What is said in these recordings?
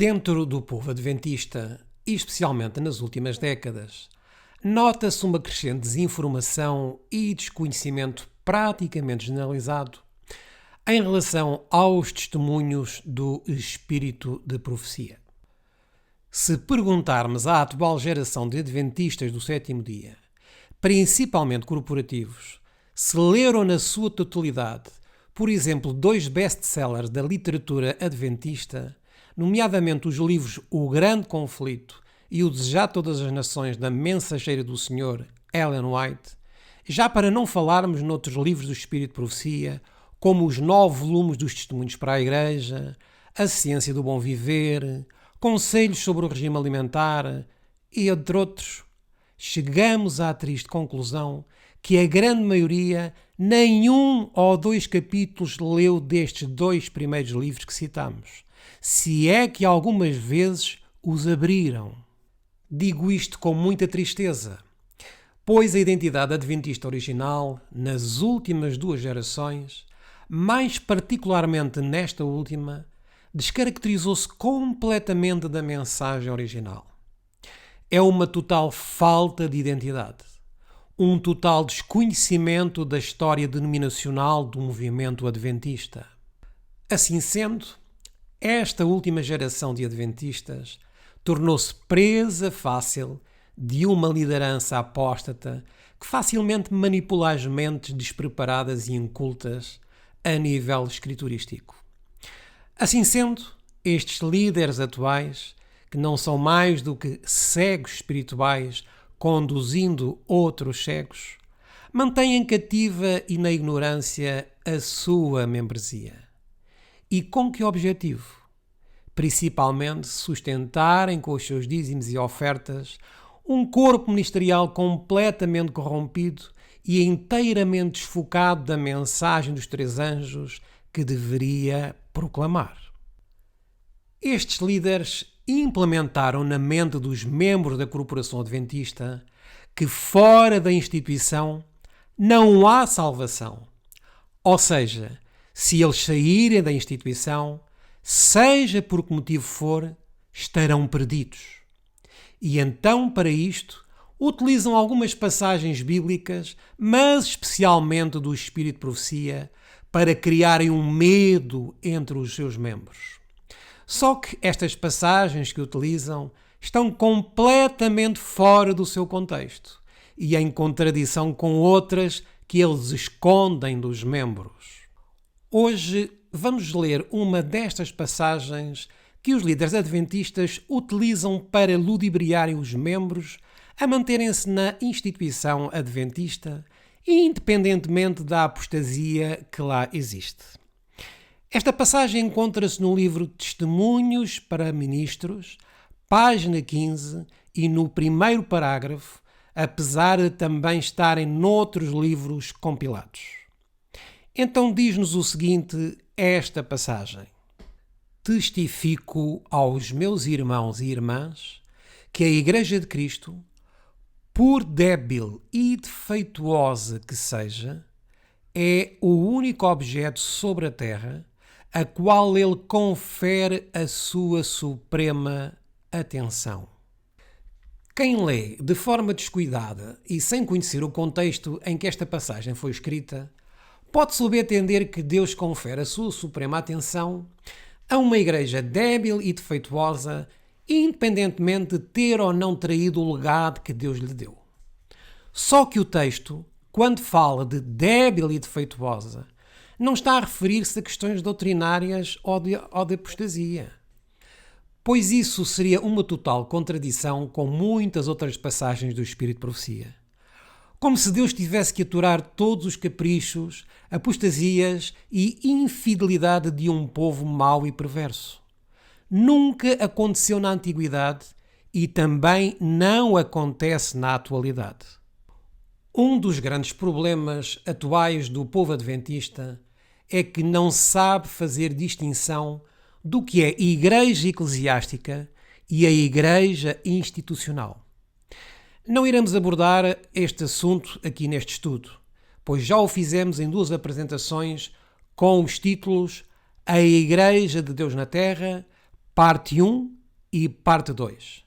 Dentro do povo adventista, e especialmente nas últimas décadas, nota-se uma crescente desinformação e desconhecimento praticamente generalizado em relação aos testemunhos do espírito de profecia. Se perguntarmos à atual geração de adventistas do sétimo dia, principalmente corporativos, se leram na sua totalidade, por exemplo, 2 best-sellers da literatura adventista, nomeadamente os livros O Grande Conflito e O Desejar Todas as Nações da Mensageira do Senhor, Ellen White, já para não falarmos noutros livros do Espírito de Profecia, como os 9 volumes dos Testemunhos para a Igreja, A Ciência do Bom Viver, Conselhos sobre o Regime Alimentar e entre outros, chegamos à triste conclusão que a grande maioria nem 1 ou 2 capítulos leu destes 2 primeiros livros que citamos, se é que algumas vezes os abriram. Digo isto com muita tristeza, pois a identidade adventista original, nas últimas 2 gerações, mais particularmente nesta última, descaracterizou-se completamente da mensagem original. É uma total falta de identidade, um total desconhecimento da história denominacional do movimento adventista. Assim sendo, esta última geração de adventistas tornou-se presa fácil de uma liderança apóstata que facilmente manipula as mentes despreparadas e incultas a nível escriturístico. Assim sendo, estes líderes atuais, que não são mais do que cegos espirituais conduzindo outros cegos, mantêm cativa e na ignorância a sua membresia. E com que objetivo? Principalmente sustentarem com os seus dízimos e ofertas um corpo ministerial completamente corrompido e inteiramente desfocado da mensagem dos 3 anjos que deveria proclamar. Estes líderes implementaram na mente dos membros da corporação adventista que fora da instituição não há salvação. Ou seja, se eles saírem da instituição, seja por que motivo for, estarão perdidos. E então, para isto, utilizam algumas passagens bíblicas, mas especialmente do Espírito de Profecia, para criarem um medo entre os seus membros. Só que estas passagens que utilizam estão completamente fora do seu contexto e em contradição com outras que eles escondem dos membros. Hoje vamos ler uma destas passagens que os líderes adventistas utilizam para ludibriarem os membros a manterem-se na instituição adventista, independentemente da apostasia que lá existe. Esta passagem encontra-se no livro Testemunhos para Ministros, página 15, e no primeiro parágrafo, apesar de também estarem noutros livros compilados. Então diz-nos o seguinte esta passagem: Testifico aos meus irmãos e irmãs que a Igreja de Cristo, por débil e defeituosa que seja, é o único objeto sobre a terra a qual ele confere a sua suprema atenção. Quem lê de forma descuidada e sem conhecer o contexto em que esta passagem foi escrita, pode subentender que Deus confere a sua suprema atenção a uma igreja débil e defeituosa, independentemente de ter ou não traído o legado que Deus lhe deu. Só que o texto, quando fala de débil e defeituosa, não está a referir-se a questões doutrinárias ou de apostasia, pois isso seria uma total contradição com muitas outras passagens do Espírito de Profecia. Como se Deus tivesse que aturar todos os caprichos, apostasias e infidelidade de um povo mau e perverso. Nunca aconteceu na antiguidade e também não acontece na atualidade. Um dos grandes problemas atuais do povo adventista é que não sabe fazer distinção do que é igreja eclesiástica e a igreja institucional. Não iremos abordar este assunto aqui neste estudo, pois já o fizemos em 2 apresentações com os títulos A Igreja de Deus na Terra, parte 1 e parte 2.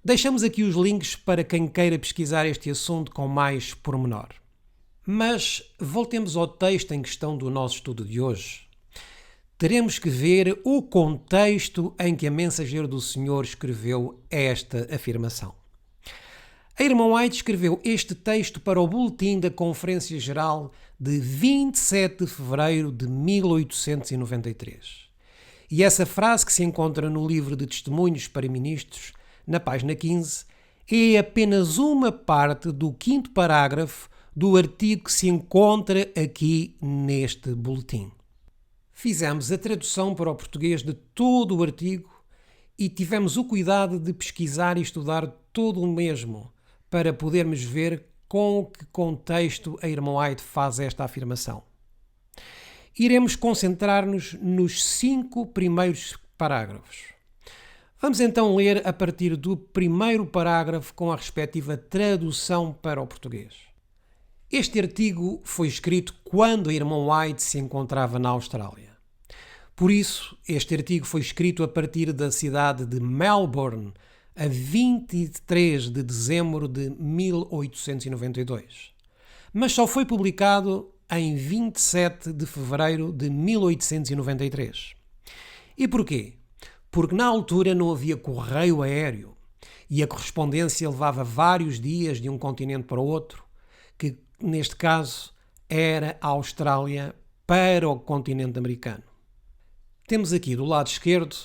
Deixamos aqui os links para quem queira pesquisar este assunto com mais pormenor. Mas voltemos ao texto em questão do nosso estudo de hoje. Teremos que ver o contexto em que a Mensageiro do Senhor escreveu esta afirmação. A irmã White escreveu este texto para o Boletim da Conferência Geral de 27 de fevereiro de 1893. E essa frase, que se encontra no livro de Testemunhos para Ministros, na página 15, é apenas uma parte do 5º parágrafo do artigo que se encontra aqui neste boletim. Fizemos a tradução para o português de todo o artigo e tivemos o cuidado de pesquisar e estudar todo o mesmo para podermos ver com que contexto a irmã White faz esta afirmação. Iremos concentrar-nos nos 5 primeiros parágrafos. Vamos então ler a partir do primeiro parágrafo com a respectiva tradução para o português. Este artigo foi escrito quando a irmã White se encontrava na Austrália. Por isso, este artigo foi escrito a partir da cidade de Melbourne, a 23 de dezembro de 1892. Mas só foi publicado em 27 de fevereiro de 1893. E porquê? Porque na altura não havia correio aéreo e a correspondência levava vários dias de um continente para o outro, que neste caso era a Austrália para o continente americano. Temos aqui do lado esquerdo,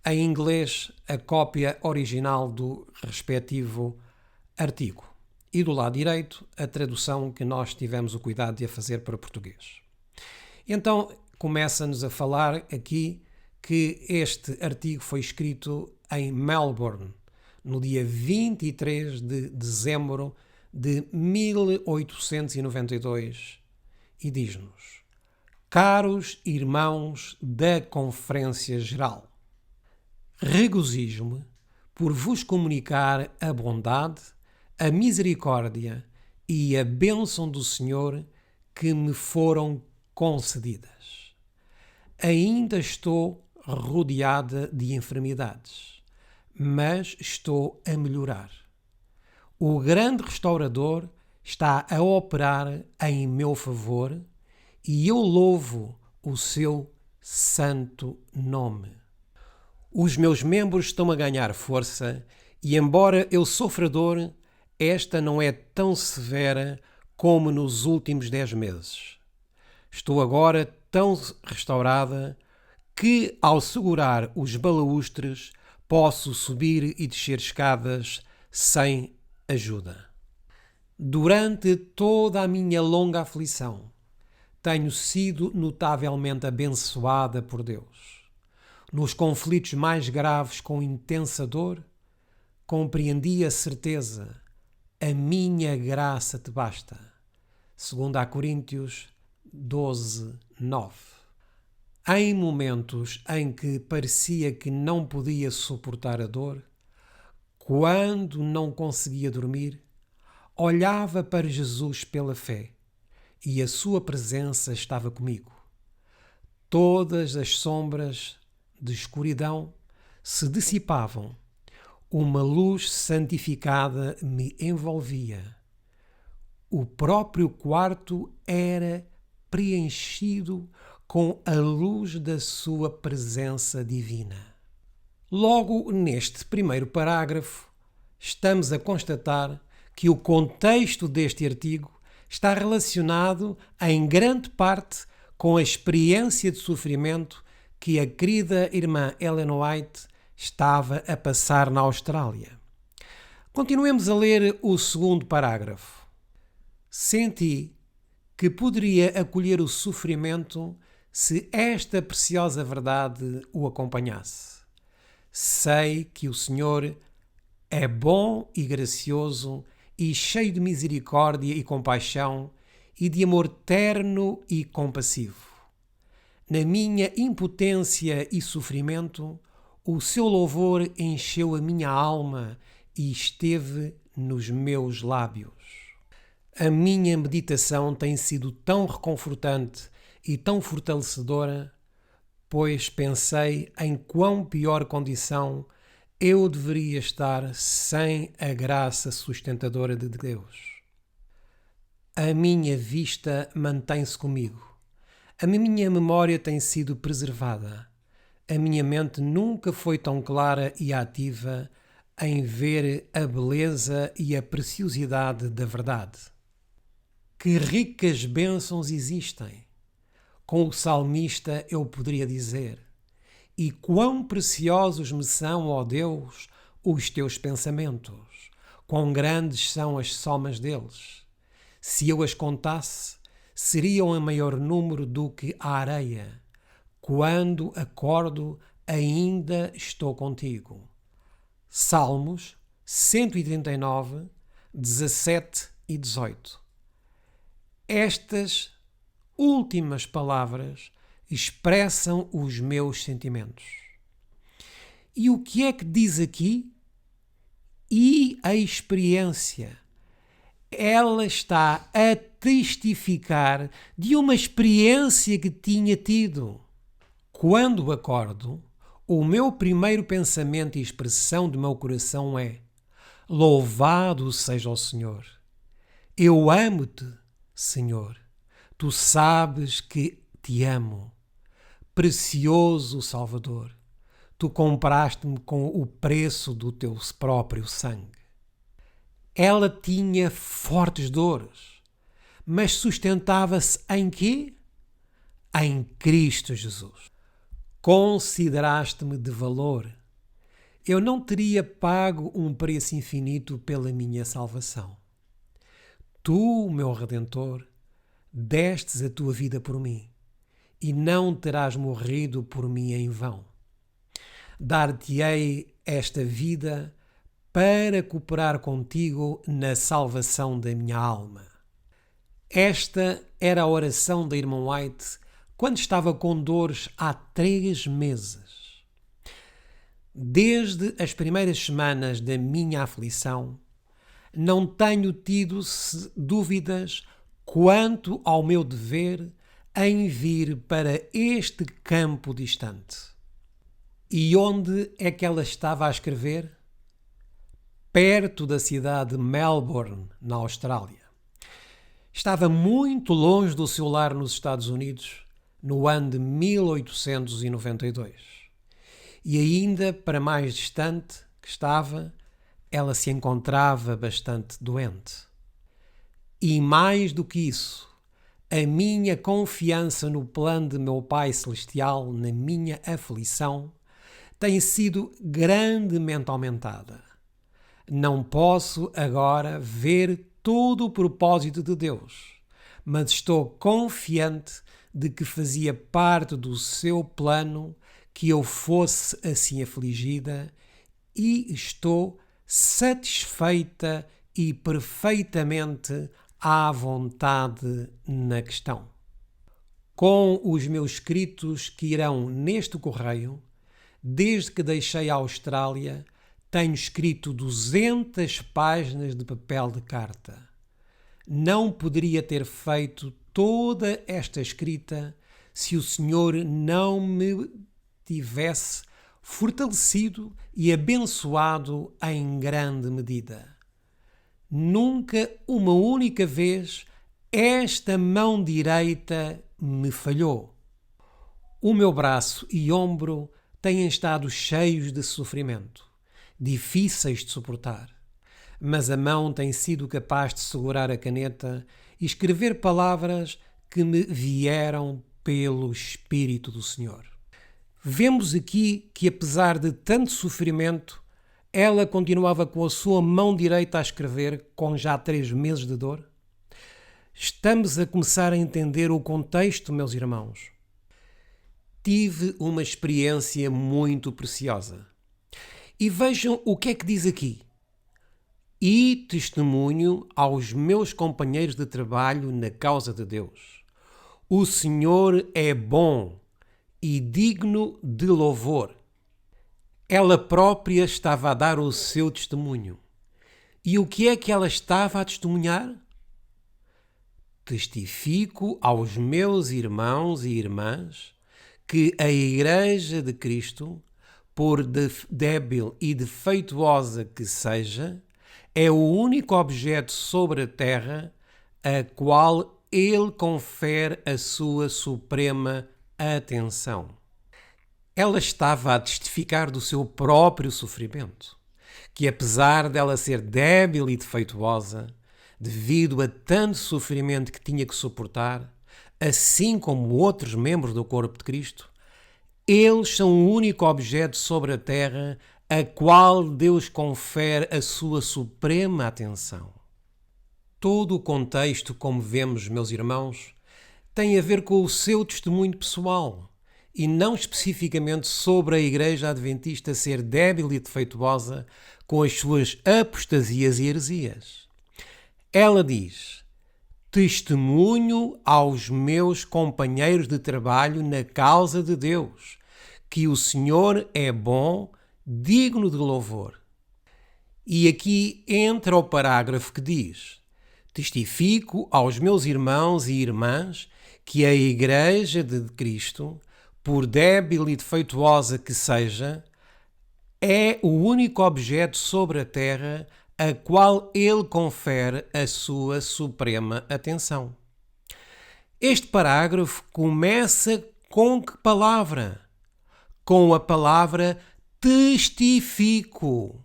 em inglês, a cópia original do respectivo artigo e do lado direito a tradução que nós tivemos o cuidado de a fazer para português. Então começa-nos a falar aqui que este artigo foi escrito em Melbourne, no dia 23 de dezembro de 1892, e diz-nos: Caros irmãos da Conferência Geral, regozijo-me por vos comunicar a bondade, a misericórdia e a bênção do Senhor que me foram concedidas. Ainda estou rodeada de enfermidades, mas estou a melhorar. O grande restaurador está a operar em meu favor e eu louvo o seu santo nome. Os meus membros estão a ganhar força e, embora eu sofra dor, esta não é tão severa como nos últimos 10 meses. Estou agora tão restaurada que, ao segurar os balaústres, posso subir e descer escadas sem ajuda. Durante toda a minha longa aflição, tenho sido notavelmente abençoada por Deus. Nos conflitos mais graves com intensa dor, compreendi a certeza: a minha graça te basta. 2 Coríntios 12, 9. Em momentos em que parecia que não podia suportar a dor, quando não conseguia dormir, olhava para Jesus pela fé e a sua presença estava comigo. Todas as sombras de escuridão se dissipavam, uma luz santificada me envolvia. O próprio quarto era preenchido com a luz da sua presença divina. Logo neste primeiro parágrafo, estamos a constatar que o contexto deste artigo está relacionado em grande parte com a experiência de sofrimento que a querida irmã Ellen White estava a passar na Austrália. Continuemos a ler o segundo parágrafo. Senti que poderia acolher o sofrimento se esta preciosa verdade o acompanhasse. Sei que o Senhor é bom e gracioso e cheio de misericórdia e compaixão e de amor terno e compassivo. Na minha impotência e sofrimento, o seu louvor encheu a minha alma e esteve nos meus lábios. A minha meditação tem sido tão reconfortante e tão fortalecedora, pois pensei em quão pior condição eu deveria estar sem a graça sustentadora de Deus. A minha vista mantém-se comigo. A minha memória tem sido preservada. A minha mente nunca foi tão clara e ativa em ver a beleza e a preciosidade da verdade. Que ricas bênçãos existem! Com o salmista eu poderia dizer: e quão preciosos me são, ó Deus, os teus pensamentos, quão grandes são as somas deles. Se eu as contasse, seriam em maior número do que a areia. Quando acordo, ainda estou contigo. Salmos 139, 17 e 18. Estas últimas palavras expressam os meus sentimentos. E o que é que diz aqui? E a experiência. Ela está a testificar de uma experiência que tinha tido. Quando acordo, o meu primeiro pensamento e expressão do meu coração é: louvado seja o Senhor. Eu amo-te, Senhor. Tu sabes que te amo. Precioso Salvador, tu compraste-me com o preço do teu próprio sangue. Ela tinha fortes dores, mas sustentava-se em quê? Em Cristo Jesus. Consideraste-me de valor. Eu não teria pago um preço infinito pela minha salvação. Tu, meu Redentor, destes a tua vida por mim, e não terás morrido por mim em vão. Dar-te-ei esta vida para cooperar contigo na salvação da minha alma. Esta era a oração da irmã White quando estava com dores há 3 meses. Desde as primeiras semanas da minha aflição, não tenho tido dúvidas quanto ao meu dever em vir para este campo distante. E onde é que ela estava a escrever? Perto da cidade de Melbourne, na Austrália. Estava muito longe do seu lar nos Estados Unidos, no ano de 1892. E ainda para mais distante que estava, ela se encontrava bastante doente. E mais do que isso, a minha confiança no plano de meu Pai Celestial, na minha aflição, tem sido grandemente aumentada. Não posso agora ver todo o propósito de Deus, mas estou confiante de que fazia parte do seu plano que eu fosse assim afligida e estou satisfeita e perfeitamente à vontade na questão. Com os meus escritos que irão neste correio, desde que deixei a Austrália, tenho escrito 200 páginas de papel de carta. Não poderia ter feito toda esta escrita se o Senhor não me tivesse fortalecido e abençoado em grande medida. Nunca uma única vez esta mão direita me falhou. O meu braço e ombro têm estado cheios de sofrimento, difíceis de suportar, mas a mão tem sido capaz de segurar a caneta e escrever palavras que me vieram pelo Espírito do Senhor. Vemos aqui que, apesar de tanto sofrimento, ela continuava com a sua mão direita a escrever, com já 3 meses de dor. Estamos a começar a entender o contexto, meus irmãos. Tive uma experiência muito preciosa. E vejam o que é que diz aqui. E testemunho aos meus companheiros de trabalho na causa de Deus. O Senhor é bom e digno de louvor. Ela própria estava a dar o seu testemunho. E o que é que ela estava a testemunhar? Testifico aos meus irmãos e irmãs que a Igreja de Cristo, por débil e defeituosa que seja, é o único objeto sobre a terra a qual ele confere a sua suprema atenção. Ela estava a testificar do seu próprio sofrimento, que apesar dela ser débil e defeituosa, devido a tanto sofrimento que tinha que suportar, assim como outros membros do corpo de Cristo, eles são o único objeto sobre a terra a qual Deus confere a sua suprema atenção. Todo o contexto, como vemos, meus irmãos, tem a ver com o seu testemunho pessoal e não especificamente sobre a Igreja Adventista ser débil e defeituosa com as suas apostasias e heresias. Ela diz: testemunho aos meus companheiros de trabalho na causa de Deus, que o Senhor é bom, digno de louvor. E aqui entra o parágrafo que diz: testifico aos meus irmãos e irmãs que a Igreja de Cristo, por débil e defeituosa que seja, é o único objeto sobre a terra a qual ele confere a sua suprema atenção. Este parágrafo começa com que palavra? Com a palavra testifico.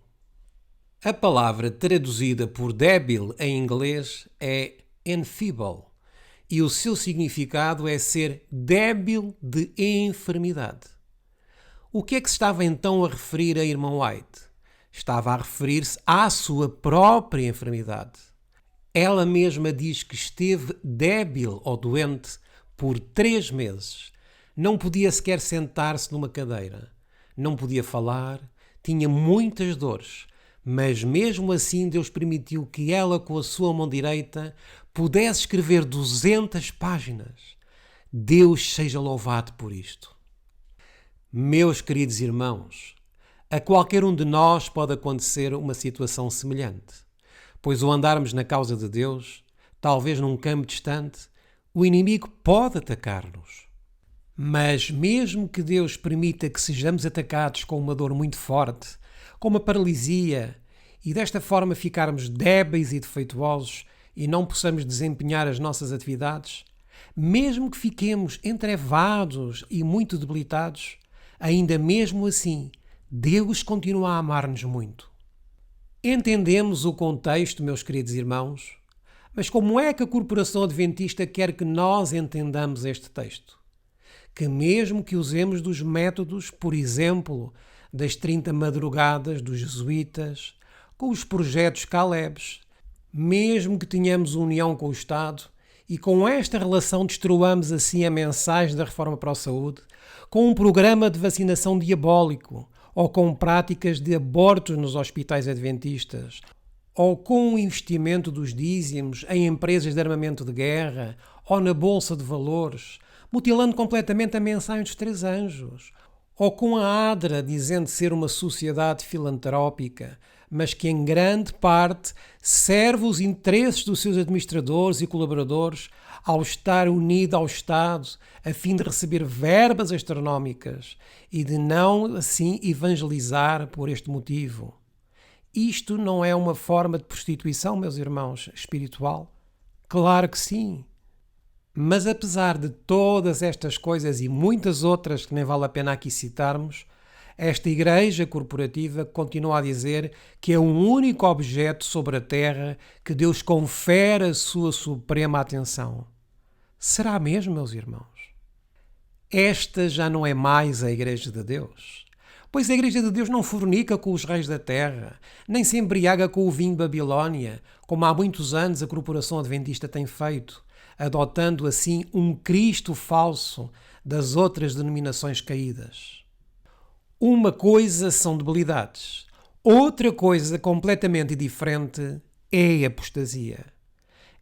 A palavra traduzida por débil em inglês é enfeeble e o seu significado é ser débil de enfermidade. O que é que se estava então a referir a irmã White? Estava a referir-se à sua própria enfermidade. Ela mesma diz que esteve débil ou doente por 3 meses. Não podia sequer sentar-se numa cadeira. Não podia falar, tinha muitas dores. Mas mesmo assim Deus permitiu que ela, com a sua mão direita, pudesse escrever 200 páginas. Deus seja louvado por isto. Meus queridos irmãos, a qualquer um de nós pode acontecer uma situação semelhante, pois ao andarmos na causa de Deus, talvez num campo distante, o inimigo pode atacar-nos. Mas mesmo que Deus permita que sejamos atacados com uma dor muito forte, com uma paralisia, e desta forma ficarmos débeis e defeituosos e não possamos desempenhar as nossas atividades, mesmo que fiquemos entrevados e muito debilitados, ainda mesmo assim, Deus continua a amar-nos muito. Entendemos o contexto, meus queridos irmãos, mas como é que a Corporação Adventista quer que nós entendamos este texto? Que mesmo que usemos dos métodos, por exemplo, das 30 madrugadas dos jesuítas, com os projetos Calebs, mesmo que tenhamos união com o Estado e com esta relação destruamos assim a mensagem da Reforma para a Saúde, com um programa de vacinação diabólico, ou com práticas de abortos nos hospitais adventistas, ou com o investimento dos dízimos em empresas de armamento de guerra, ou na Bolsa de Valores, mutilando completamente a mensagem dos 3 anjos, ou com a ADRA dizendo ser uma sociedade filantrópica, mas que em grande parte serve os interesses dos seus administradores e colaboradores ao estar unida ao Estado a fim de receber verbas astronómicas e de não assim evangelizar por este motivo. Isto não é uma forma de prostituição, meus irmãos, espiritual? Claro que sim. Mas apesar de todas estas coisas e muitas outras que nem vale a pena aqui citarmos, esta Igreja Corporativa continua a dizer que é o único objeto sobre a terra que Deus confere a sua suprema atenção. Será mesmo, meus irmãos? Esta já não é mais a Igreja de Deus. Pois a Igreja de Deus não fornica com os reis da terra, nem se embriaga com o vinho de Babilónia, como há muitos anos a Corporação Adventista tem feito, adotando assim um Cristo falso das outras denominações caídas. Uma coisa são debilidades, outra coisa completamente diferente é a apostasia.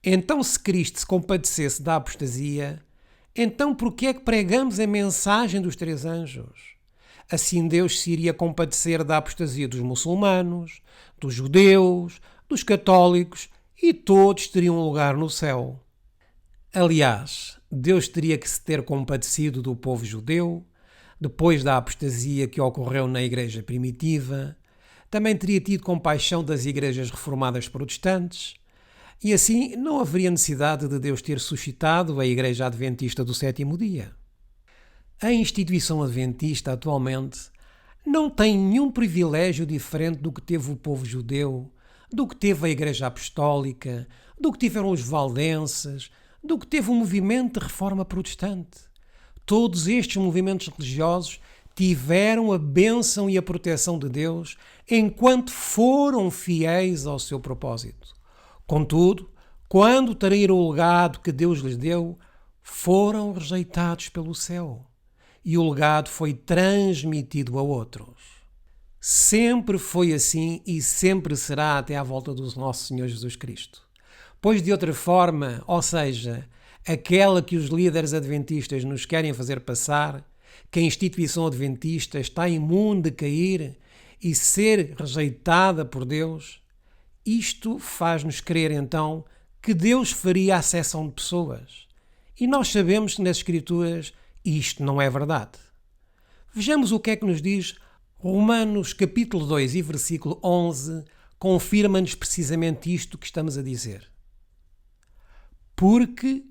Então, se Cristo se compadecesse da apostasia, então por que é que pregamos a mensagem dos 3 anjos? Assim Deus se iria compadecer da apostasia dos muçulmanos, dos judeus, dos católicos e todos teriam um lugar no céu. Aliás, Deus teria que se ter compadecido do povo judeu, depois da apostasia que ocorreu na Igreja primitiva, também teria tido compaixão das igrejas reformadas protestantes, e assim não haveria necessidade de Deus ter suscitado a Igreja Adventista do Sétimo Dia. A instituição adventista atualmente não tem nenhum privilégio diferente do que teve o povo judeu, do que teve a Igreja Apostólica, do que tiveram os valdenses, do que teve o movimento de reforma protestante. Todos estes movimentos religiosos tiveram a bênção e a proteção de Deus enquanto foram fiéis ao seu propósito. Contudo, quando traíram o legado que Deus lhes deu, foram rejeitados pelo céu e o legado foi transmitido a outros. Sempre foi assim e sempre será até à volta do nosso Senhor Jesus Cristo. Pois de outra forma, ou seja, aquela que os líderes adventistas nos querem fazer passar, que a instituição adventista está imune de cair e ser rejeitada por Deus, isto faz-nos crer então que Deus faria acessão de pessoas. E nós sabemos que nas Escrituras isto não é verdade. Vejamos o que é que nos diz Romanos capítulo 2 e versículo 11, confirma-nos precisamente isto que estamos a dizer. Porque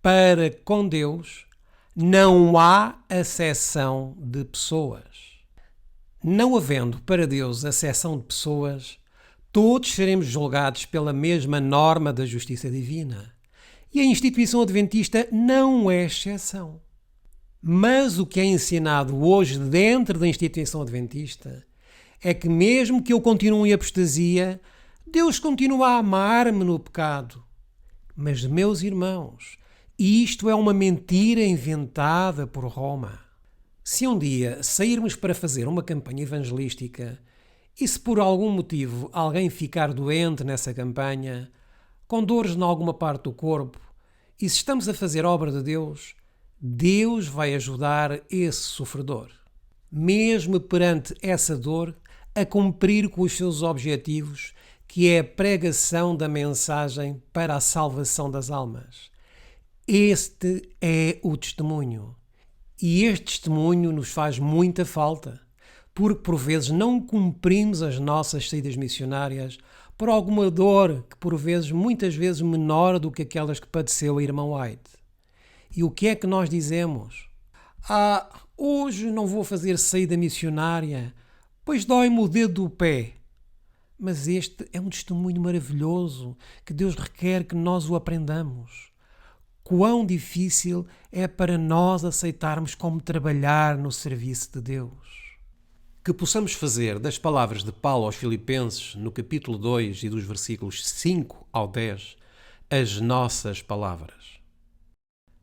para com Deus não há acessão de pessoas. Não havendo para Deus acessão de pessoas, todos seremos julgados pela mesma norma da justiça divina. E a instituição adventista não é exceção. Mas o que é ensinado hoje dentro da instituição adventista é que mesmo que eu continue em apostasia, Deus continua a amar-me no pecado. Mas, meus irmãos, isto é uma mentira inventada por Roma. Se um dia sairmos para fazer uma campanha evangelística e se por algum motivo alguém ficar doente nessa campanha, com dores em alguma parte do corpo, e se estamos a fazer obra de Deus, Deus vai ajudar esse sofredor, mesmo perante essa dor, a cumprir com os seus objetivos, que é a pregação da mensagem para a salvação das almas. Este é o testemunho. E este testemunho nos faz muita falta, porque por vezes não cumprimos as nossas saídas missionárias por alguma dor que por vezes, muitas vezes, menor do que aquelas que padeceu a irmã White. E o que é que nós dizemos? Hoje não vou fazer saída missionária, pois dói-me o dedo do pé. Mas este é um testemunho maravilhoso que Deus requer que nós o aprendamos. Quão difícil é para nós aceitarmos como trabalhar no serviço de Deus. Que possamos fazer das palavras de Paulo aos Filipenses, no capítulo 2 e dos versículos 5 ao 10, as nossas palavras.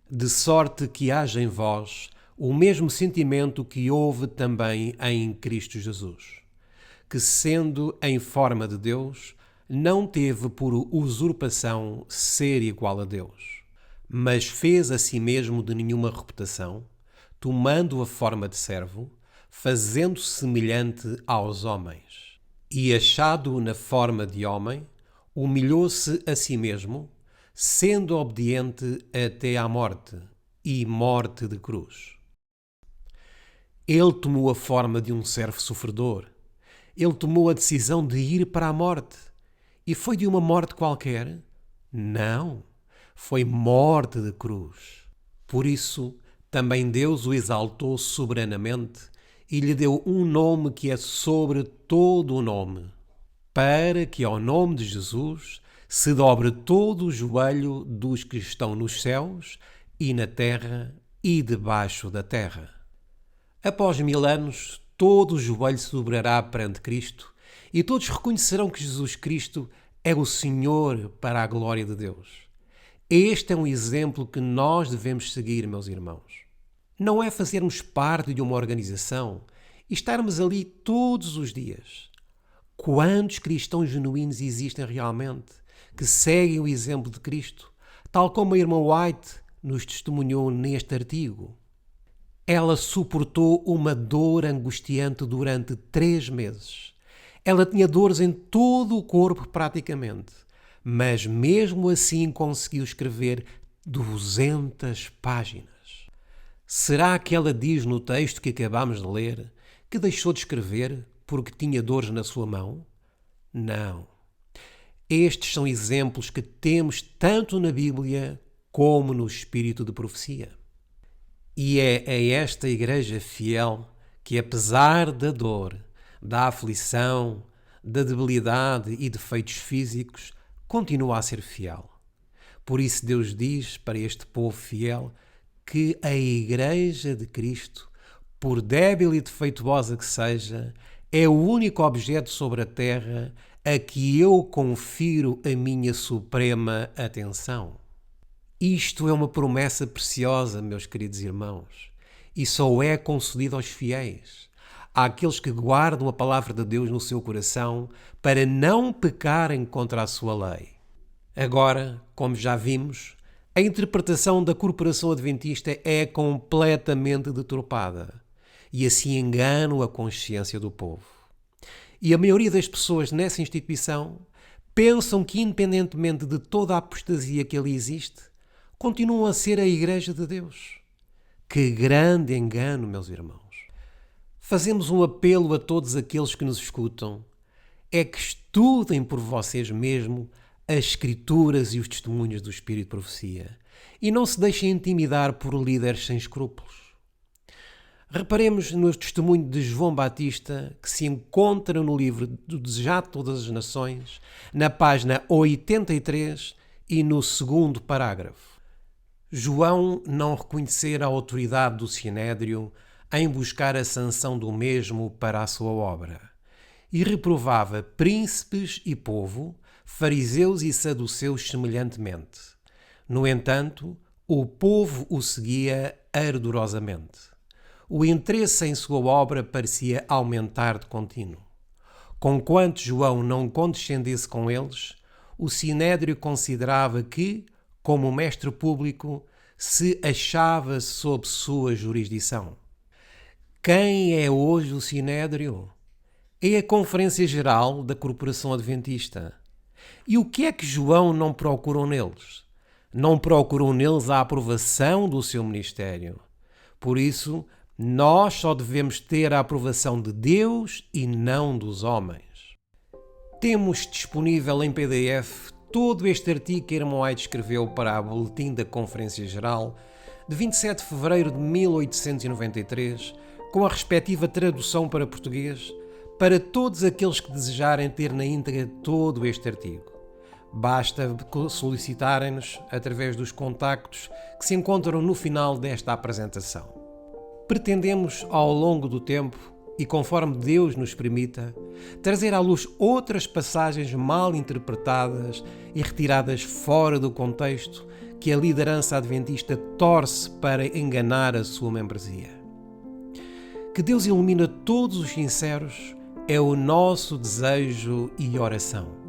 De sorte que haja em vós o mesmo sentimento que houve também em Cristo Jesus, que sendo em forma de Deus, não teve por usurpação ser igual a Deus, mas fez a si mesmo de nenhuma reputação, tomando a forma de servo, fazendo-se semelhante aos homens. E achado na forma de homem, humilhou-se a si mesmo, sendo obediente até à morte, e morte de cruz. Ele tomou a forma de um servo sofredor. Ele tomou a decisão de ir para a morte. E foi de uma morte qualquer? Não. Foi morte de cruz. Por isso, também Deus o exaltou soberanamente e lhe deu um nome que é sobre todo o nome, para que ao nome de Jesus se dobre todo o joelho dos que estão nos céus e na terra e debaixo da terra. Após 1000 anos, todo o joelho se dobrará perante Cristo e todos reconhecerão que Jesus Cristo é o Senhor para a glória de Deus. Este é um exemplo que nós devemos seguir, meus irmãos. Não é fazermos parte de uma organização e estarmos ali todos os dias. Quantos cristãos genuínos existem realmente que seguem o exemplo de Cristo, tal como a irmã White nos testemunhou neste artigo? Ela suportou uma dor angustiante durante 3 meses. Ela tinha dores em todo o corpo praticamente, mas mesmo assim conseguiu escrever 200 páginas. Será que ela diz no texto que acabámos de ler que deixou de escrever porque tinha dores na sua mão? Não. Estes são exemplos que temos tanto na Bíblia como no espírito de profecia. E é a esta igreja fiel que, apesar da dor, da aflição, da debilidade e defeitos físicos, continua a ser fiel. Por isso Deus diz para este povo fiel que a Igreja de Cristo, por débil e defeituosa que seja, é o único objeto sobre a terra a que eu confiro a minha suprema atenção. Isto é uma promessa preciosa, meus queridos irmãos, e só é concedida aos fiéis, àqueles que guardam a palavra de Deus no seu coração para não pecarem contra a sua lei. Agora, como já vimos, a interpretação da Corporação Adventista é completamente deturpada e assim enganam a consciência do povo. E a maioria das pessoas nessa instituição pensam que, independentemente de toda a apostasia que ali existe, continuam a ser a Igreja de Deus. Que grande engano, meus irmãos! Fazemos um apelo a todos aqueles que nos escutam, é que estudem por vocês mesmos as Escrituras e os testemunhos do Espírito de Profecia e não se deixem intimidar por líderes sem escrúpulos. Reparemos no testemunho de João Batista, que se encontra no livro do Desejar de Todas as Nações, na página 83 e no segundo parágrafo. João não reconhecera a autoridade do Sinédrio em buscar a sanção do mesmo para a sua obra, e reprovava príncipes e povo, fariseus e saduceus semelhantemente. No entanto, o povo o seguia ardorosamente. O interesse em sua obra parecia aumentar de contínuo. Conquanto João não condescendesse com eles, o Sinédrio considerava que, como mestre público, se achava sob sua jurisdição. Quem é hoje o Sinédrio? É a Conferência Geral da Corporação Adventista. E o que é que João não procurou neles? Não procurou neles a aprovação do seu ministério. Por isso, nós só devemos ter a aprovação de Deus e não dos homens. Temos disponível em PDF todo este artigo que Irmão White escreveu para a Boletim da Conferência Geral de 27 de fevereiro de 1893, com a respectiva tradução para português, para todos aqueles que desejarem ter na íntegra todo este artigo. Basta solicitarem-nos através dos contactos que se encontram no final desta apresentação. Pretendemos, ao longo do tempo, e conforme Deus nos permita, trazer à luz outras passagens mal interpretadas e retiradas fora do contexto que a liderança adventista torce para enganar a sua membresia. Que Deus ilumine todos os sinceros é o nosso desejo e oração.